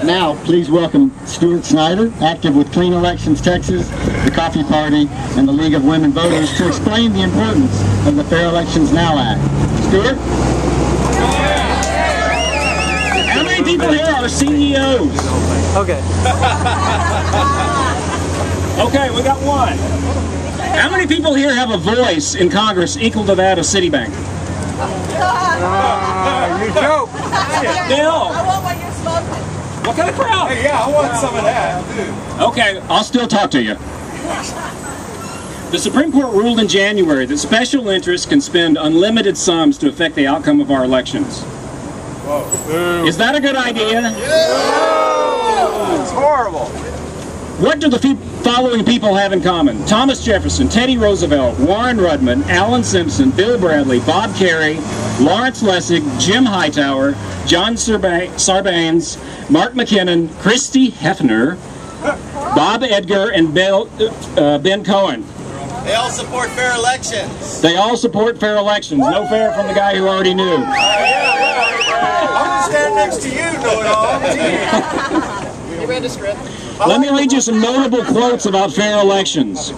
Now, please welcome Stuart Snyder, active with Clean Elections Texas, the Coffee Party, and the League of Women Voters, to explain the importance of the Fair Elections Now Act. Stuart? How many people here are CEOs? Okay. Okay, we got one. How many people here have a voice in Congress equal to that of Citibank? You joke. Bill. I want what you're smoking. What kind of crowd? Hey, yeah, I want some of that, too. Okay, I'll still talk to you. The Supreme Court ruled in January that special interests can spend unlimited sums to affect the outcome of our elections. Whoa. Is that a good idea? It's horrible. What do the following people have in common? Thomas Jefferson, Teddy Roosevelt, Warren Ruddman, Alan Simpson, Bill Bradley, Bob Kerrey, Lawrence Lessig, Jim Hightower, John Sarbanes, Mark McKinnon, Christy Hefner, Bob Edgar, and Ben Cohen. They all support fair elections. They all support fair elections. No fair from the guy who already knew. I'm going to stand next to you, know-it-all. You read the script? Let me read you some notable quotes about fair elections.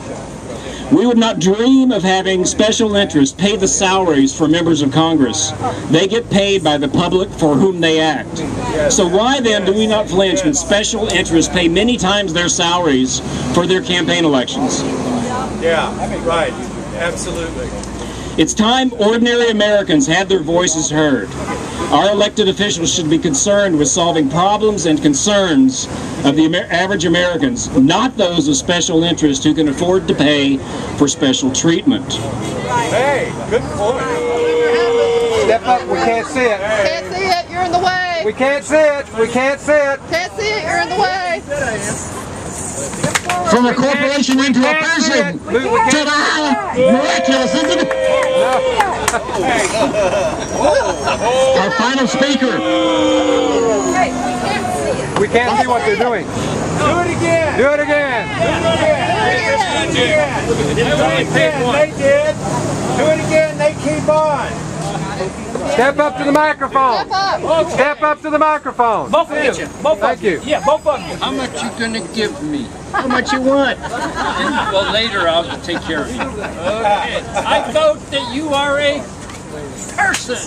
We would not dream of having special interests pay the salaries for members of Congress. They get paid by the public for whom they act. So why then do we not flinch when special interests pay many times their salaries for their campaign elections? Yeah, right. Absolutely. It's time ordinary Americans had their voices heard. Our elected officials should be concerned with solving problems and concerns of the average Americans, not those of special interest who can afford to pay for special treatment. Hey, good point. Step up. We can't see it. Can't see it. You're in the way. We can't see it. We can't see it. Can't see it. You're in the way. From a corporation into a person! Ta-da! Miraculous, isn't it? Our final speaker. We can't see what they're doing. Do it again. Do it again. Do it again. They did. Do it again. They keep on. Step up to the microphone. Step up. Step up to the microphone. Both of you. Both Thank you. Yeah, both of you. How much you gonna give me? How much you want? Well, later I'll take care of you. Okay. I vote that you are a person.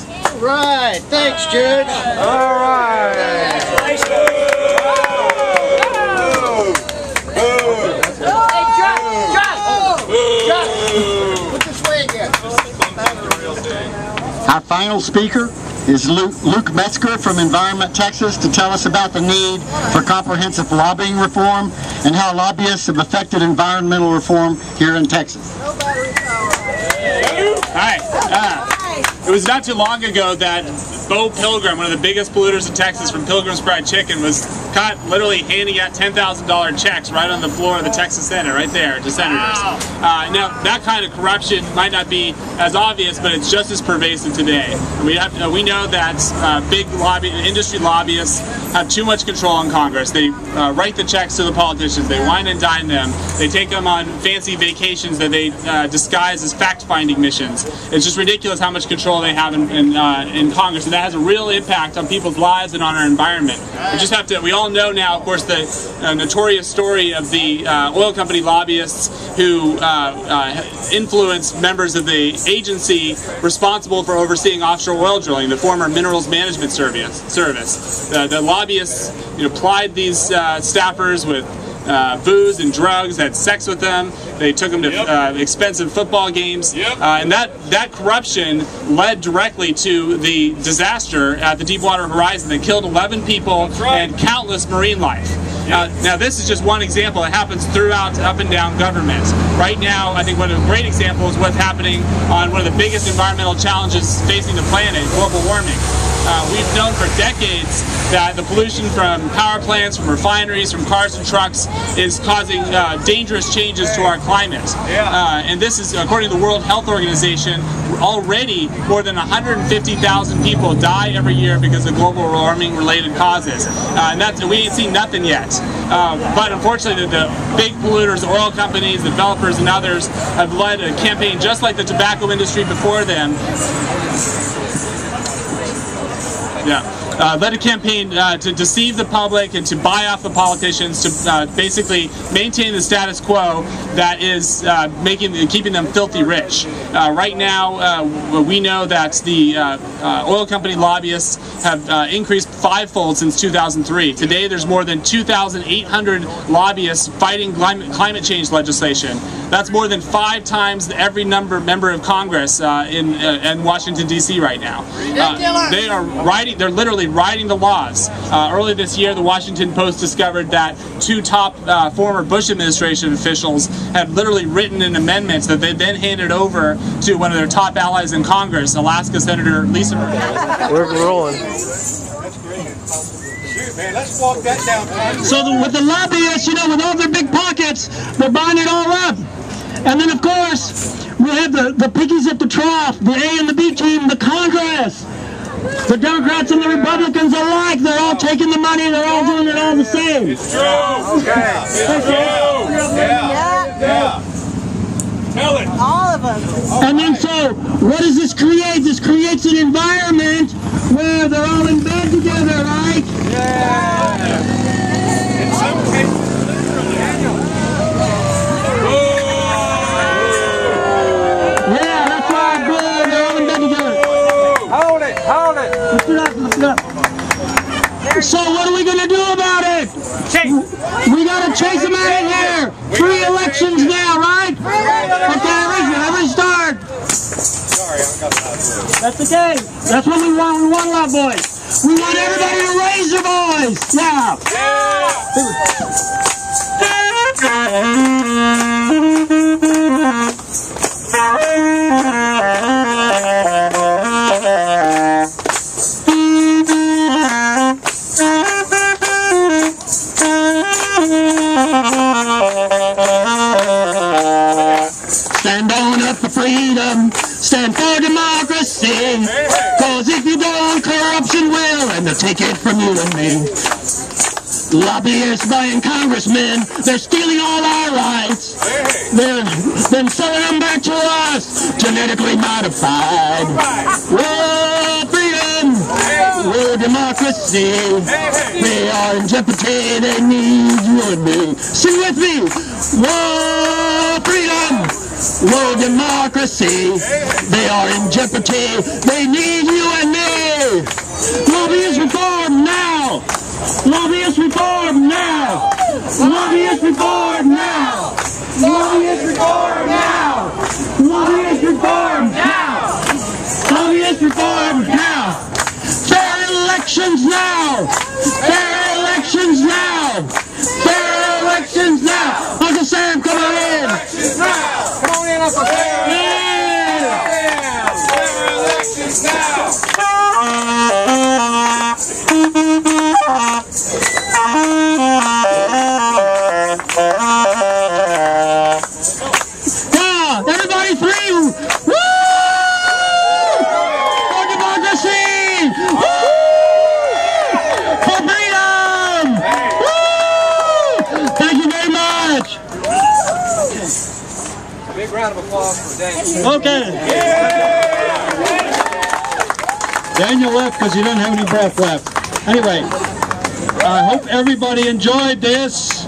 Right, thanks, Judge. All right. Put this way again. Our final speaker is Luke Metzger from Environment Texas to tell us about the need for comprehensive lobbying reform and how lobbyists have affected environmental reform here in Texas. Hi. It was not too long ago that Bo Pilgrim, one of the biggest polluters in Texas from Pilgrim's Fried Chicken, was caught literally handing out $10,000 checks right on the floor of the Texas Senate, right there, to senators. Now, that kind of corruption might not be as obvious, but it's just as pervasive today. We know that big industry lobbyists have too much control in Congress. They write the checks to the politicians. They wine and dine them. They take them on fancy vacations that they disguise as fact-finding missions. It's just ridiculous how much control they have in Congress, and that has a real impact on people's lives and on our environment. We all know now, of course, the notorious story of the oil company lobbyists who influenced members of the agency responsible for overseeing offshore oil drilling, the former Minerals Management Service. The lobbyists, plied these staffers with booze and drugs, had sex with them. They took them to expensive football games, and that corruption led directly to the disaster at the Deepwater Horizon that killed 11 people and countless marine life. Now this is just one example. It happens throughout up and down government. Right now, I think one of the great examples is what's happening on one of the biggest environmental challenges facing the planet, global warming. We've known for decades that the pollution from power plants, from refineries, from cars and trucks is causing dangerous changes to our climate. And this is, according to the World Health Organization, already more than 150,000 people die every year because of global warming related causes. And we ain't seen nothing yet. But unfortunately, the big polluters, the oil companies, developers, and others have led a campaign just like the tobacco industry before them. led a campaign to deceive the public and to buy off the politicians to basically maintain the status quo that is keeping them filthy rich. Right now, we know that the oil company lobbyists have increased fivefold since 2003. Today, there's more than 2,800 lobbyists fighting climate change legislation. That's more than 5 times every member of Congress in Washington, D.C. right now. They're literally writing the laws. Early this year, the Washington Post discovered that 2 top former Bush administration officials had literally written an amendment that they then handed over to one of their top allies in Congress, Alaska Senator Lisa Murkowski. We're rolling. Shoot, man, let's walk that down. So with the lobbyists, you know, with all their big pockets, they're buying it all up. And then, of course, we have the piggies at the trough, the A and the B team, the Congress. The Democrats and the Republicans alike, they're all taking the money, they're all doing it all the same. It's true. Okay. It's true. Yeah. Tell it. All of them. And then so, what does this create? This creates an environment where they're all in bed together, right? Yeah. In some cases, literally. Yeah, that's right, good. They're all in bed together. Hold it, hold it. Lift it up, lift it up. So what are we going to do about it? We got to chase them out of here. Free elections now, right? Okay, everybody start. Sorry, I got that. That's okay. That's what we want. We want a loud voice. We want everybody to raise their voice. Yeah. Stand on up for freedom, stand for democracy, cause if you don't, corruption will, and they'll take it from you and me. Lobbyists buying congressmen, they're stealing all our rights. They're then selling them back to us, genetically modified. Whoa, freedom! Whoa, democracy! They are in jeopardy, they need you and me. Sing with me! Whoa, freedom! Whoa, democracy! They are in jeopardy, they need you and me! Lobbyist reform now! Lobbyist reform now! Lobbyist reform now! Lobbyist reform now! Lobbyist reform now! Lobbyist reform now! Fair elections now! Fair elections now! Fair elections now! Uncle Sam, come on in! Come on in, Uncle Sam. Fair elections now. Yeah, everybody free! Woo! For democracy! Woo! For freedom! Woo! Thank you very much! Big round of applause for Daniel. Okay. Daniel left because he doesn't have any breath left. Anyway, I hope everybody enjoyed this.